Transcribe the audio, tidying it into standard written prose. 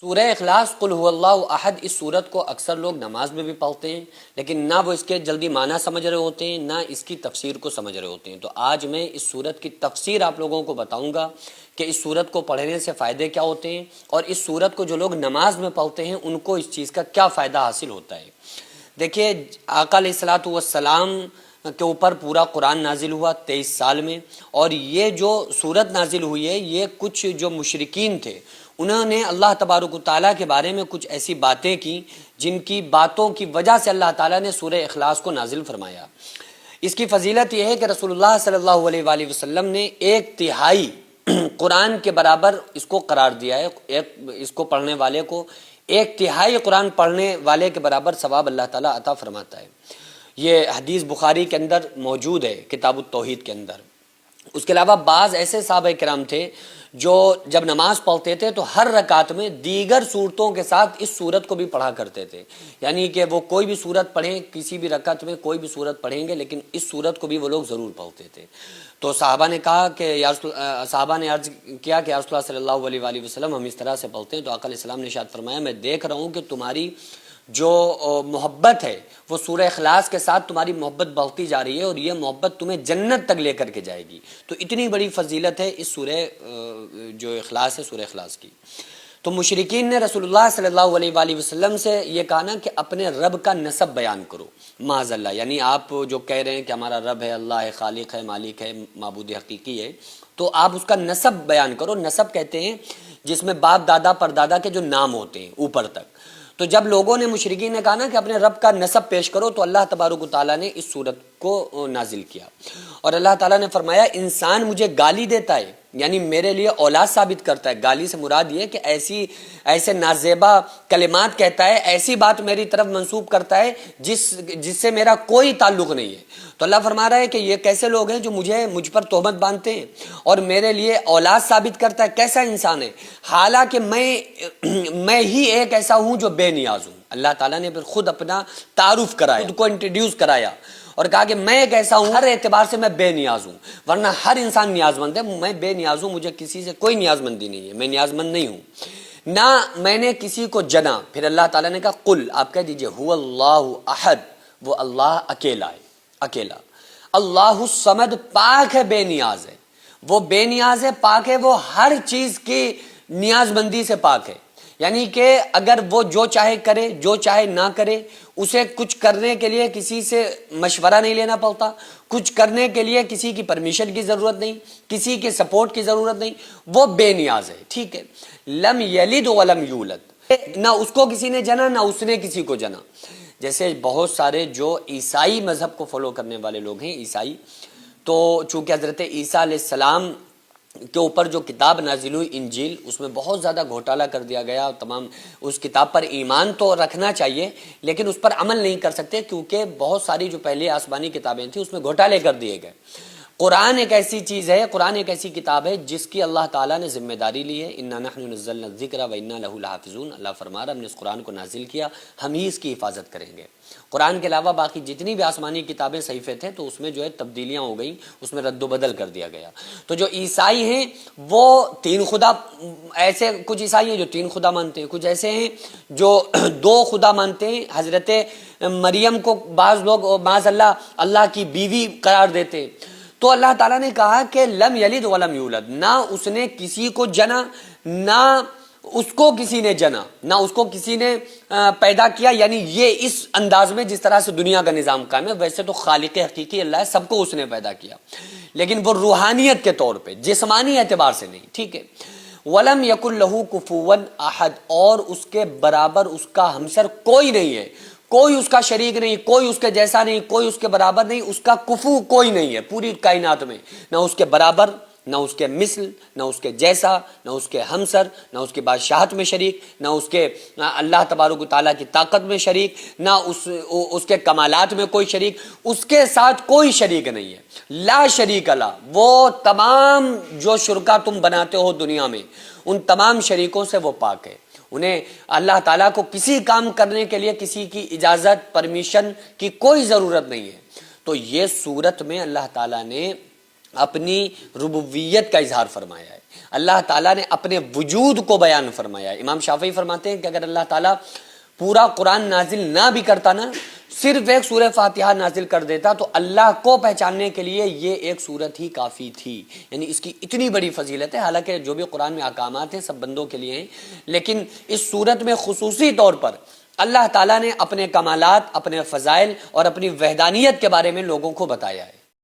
سورہ اخلاص قل هو اللہ احد، اس سورت کو اکثر لوگ نماز میں بھی پڑھتے ہیں لیکن نہ وہ اس کے جلدی معنی سمجھ رہے ہوتے ہیں نہ اس کی تفسیر کو سمجھ رہے ہوتے ہیں۔ تو آج میں اس سورت کی تفسیر آپ لوگوں کو بتاؤں گا کہ اس سورت کو پڑھنے سے فائدے کیا ہوتے ہیں اور اس سورت کو جو لوگ نماز میں پڑھتے ہیں ان کو اس چیز کا کیا فائدہ حاصل ہوتا ہے۔ دیکھیے، آقا علیہ الصلوۃ والسلام کے اوپر پورا قرآن نازل ہوا 23 سال میں، اور یہ جو سورت نازل ہوئی ہے یہ کچھ جو مشرکین تھے انہوں نے اللہ تبارک و تعالیٰ کے بارے میں کچھ ایسی باتیں کی جن کی باتوں کی وجہ سے اللہ تعالیٰ نے سورہ اخلاص کو نازل فرمایا۔ اس کی فضیلت یہ ہے کہ رسول اللہ صلی اللہ علیہ وآلہ وسلم نے 1/3 قرآن کے برابر اس کو قرار دیا ہے۔ اس کو پڑھنے والے کو 1/3 قرآن پڑھنے والے کے برابر ثواب اللہ تعالیٰ عطا فرماتا ہے۔ یہ حدیث بخاری کے اندر موجود ہے، کتاب التوحید کے اندر۔ اس کے علاوہ بعض ایسے صحابہ کرام تھے جو جب نماز پڑھتے تھے تو ہر رکعت میں دیگر صورتوں کے ساتھ اس صورت کو بھی پڑھا کرتے تھے، یعنی کہ وہ کوئی بھی صورت پڑھیں، کسی بھی رکعت میں کوئی بھی صورت پڑھیں گے لیکن اس صورت کو بھی وہ لوگ ضرور پڑھتے تھے۔ تو صحابہ نے کہا کہ صحابہ نے عرض کیا کہ یا رسول اللہ صلی اللہ علیہ وآلہ وسلم ہم اس طرح سے پڑھتے ہیں۔ تو آقا علیہ السلام نے ارشاد فرمایا میں دیکھ رہا ہوں کہ تمہاری جو محبت ہے وہ سورہ اخلاص کے ساتھ تمہاری محبت بڑھتی جا رہی ہے اور یہ محبت تمہیں جنت تک لے کر کے جائے گی۔ تو اتنی بڑی فضیلت ہے اس سورہ جو اخلاص ہے، سورہ اخلاص کی۔ تو مشرکین نے رسول اللہ صلی اللہ علیہ وآلہ وسلم سے یہ کہا نا کہ اپنے رب کا نسب بیان کرو، معاذ اللہ، یعنی آپ جو کہہ رہے ہیں کہ ہمارا رب ہے، اللہ ہے، خالق ہے، مالک ہے، معبود حقیقی ہے، تو آپ اس کا نسب بیان کرو۔ نسب کہتے ہیں جس میں باپ دادا پردادا کے جو نام ہوتے ہیں اوپر تک۔ تو جب لوگوں نے مشرکین نے کہا نا کہ اپنے رب کا نسب پیش کرو تو اللہ تبارک و تعالیٰ نے اس صورت کو نازل کیا، اور اللہ تعالیٰ نے فرمایا انسان مجھے گالی دیتا ہے، یعنی میرے لیے اولاد ثابت کرتا ہے۔ گالی سے مراد یہ کہ ایسے نازیبا کلمات کہتا ہے، ایسی بات میری طرف منسوب کرتا ہے جس سے میرا کوئی تعلق نہیں ہے۔ تو اللہ فرما رہا ہے کہ یہ کیسے لوگ ہیں جو مجھ پر تہمت باندھتے ہیں اور میرے لیے اولاد ثابت کرتا ہے، کیسا انسان ہے، حالانکہ میں ہی ایک ایسا ہوں جو بے نیاز ہوں۔ اللہ تعالیٰ نے پھر خود اپنا تعارف کرایا، خود کو انٹروڈیوس کرایا اور کہا کہ میں ایک ایسا ہوں، ہر اعتبار سے میں بے نیاز ہوں، ورنہ ہر انسان نیاز مند ہے، میں بے نیاز ہوں، مجھے کسی سے کوئی نیاز مندی نہیں ہے، میں نیاز مند نہیں ہوں، نہ میں نے کسی کو جنا۔ پھر اللہ تعالیٰ نے کہا قل، آپ کہہ دیجئے هو اللہ احد، وہ اللہ اکیلا ہے، اکیلا۔ اللہ الصمد، پاک ہے، بے نیاز ہے، وہ بے نیاز ہے، پاک ہے، وہ ہر چیز کی نیاز مندی سے پاک ہے، یعنی کہ اگر وہ جو چاہے کرے، جو چاہے نہ کرے، اسے کچھ کرنے کے لیے کسی سے مشورہ نہیں لینا پڑتا، کچھ کرنے کے لیے کسی کی پرمیشن کی ضرورت نہیں، کسی کے سپورٹ کی ضرورت نہیں، وہ بے نیاز ہے، ٹھیک ہے۔ لم یلد ولم یولد، نہ اس کو کسی نے جنا نہ اس نے کسی کو جنا۔ جیسے بہت سارے جو عیسائی مذہب کو فالو کرنے والے لوگ ہیں، عیسائی، تو چونکہ حضرت عیسیٰ علیہ السلام کے اوپر جو کتاب نازل ہوئی انجیل، اس میں بہت زیادہ گھوٹالہ کر دیا گیا، تمام اس کتاب پر ایمان تو رکھنا چاہیے لیکن اس پر عمل نہیں کر سکتے کیونکہ بہت ساری جو پہلے آسمانی کتابیں تھیں اس میں گھوٹالے کر دیے گئے۔ قرآن ایک ایسی چیز ہے، قرآن ایک ایسی کتاب ہے جس کی اللہ تعالیٰ نے ذمہ داری لی ہے، انا نحن نزلنا الذکر وانا لہ لحافظون۔ اللہ فرما رہا ہم نے اس قرآن کو نازل کیا، ہم ہی اس کی حفاظت کریں گے۔ قرآن کے علاوہ باقی جتنی بھی آسمانی کتابیں صحیفے تھے تو اس میں جو ہے تبدیلیاں ہو گئیں، اس میں رد و بدل کر دیا گیا۔ تو جو عیسائی ہیں وہ تین خدا، ایسے کچھ عیسائی ہیں جو تین خدا مانتے ہیں، کچھ ایسے ہیں جو 2 خدا مانتے ہیں۔ حضرت مریم کو بعض لوگ معاذ اللہ اللہ کی بیوی قرار دیتے ہیں۔ تو اللہ تعالیٰ نے کہا کہ لم یلد ولم یولد، نہ اس نے کسی کو جنا نہ اس کو کسی نے جنا، نہ اس کو کسی نے پیدا کیا، یعنی یہ اس انداز میں جس طرح سے دنیا کا نظام قائم ہے، ویسے تو خالق حقیقی اللہ ہے، سب کو اس نے پیدا کیا، لیکن وہ روحانیت کے طور پہ، جسمانی اعتبار سے نہیں، ٹھیک ہے۔ ولم یکن لہ کفوا احد، اور اس کے برابر اس کا ہمسر کوئی نہیں ہے، کوئی اس کا شریک نہیں، کوئی اس کے جیسا نہیں، کوئی اس کے برابر نہیں، اس کا کفو کوئی نہیں ہے پوری کائنات میں، نہ اس کے برابر، نہ اس کے مثل، نہ اس کے جیسا، نہ اس کے ہمسر، نہ اس کے بادشاہت میں شریک، نہ اس کے اللہ تبارک و تعالیٰ کی طاقت میں شریک، نہ اس کے کمالات میں کوئی شریک، اس کے ساتھ کوئی شریک نہیں ہے۔ لا شریک اللہ، وہ تمام جو شرکا تم بناتے ہو دنیا میں ان تمام شریکوں سے وہ پاک ہے، انہیں اللہ تعالیٰ کو کسی کام کرنے کے لیے کسی کی اجازت پرمیشن کی کوئی ضرورت نہیں ہے۔ تو یہ صورت میں اللہ تعالیٰ نے اپنی ربوبیت کا اظہار فرمایا ہے، اللہ تعالیٰ نے اپنے وجود کو بیان فرمایا ہے۔ امام شافعی فرماتے ہیں کہ اگر اللہ تعالیٰ پورا قرآن نازل نہ بھی کرتا نا، صرف ایک سورہ فاتحہ نازل کر دیتا تو اللہ کو پہچاننے کے لیے یہ ایک سورت ہی کافی تھی۔ یعنی اس کی اتنی بڑی فضیلت ہے، حالانکہ جو بھی قرآن میں احکامات ہیں سب بندوں کے لیے ہیں، لیکن اس سورت میں خصوصی طور پر اللہ تعالیٰ نے اپنے کمالات، اپنے فضائل اور اپنی وحدانیت کے بارے میں لوگوں کو بتایا ہے۔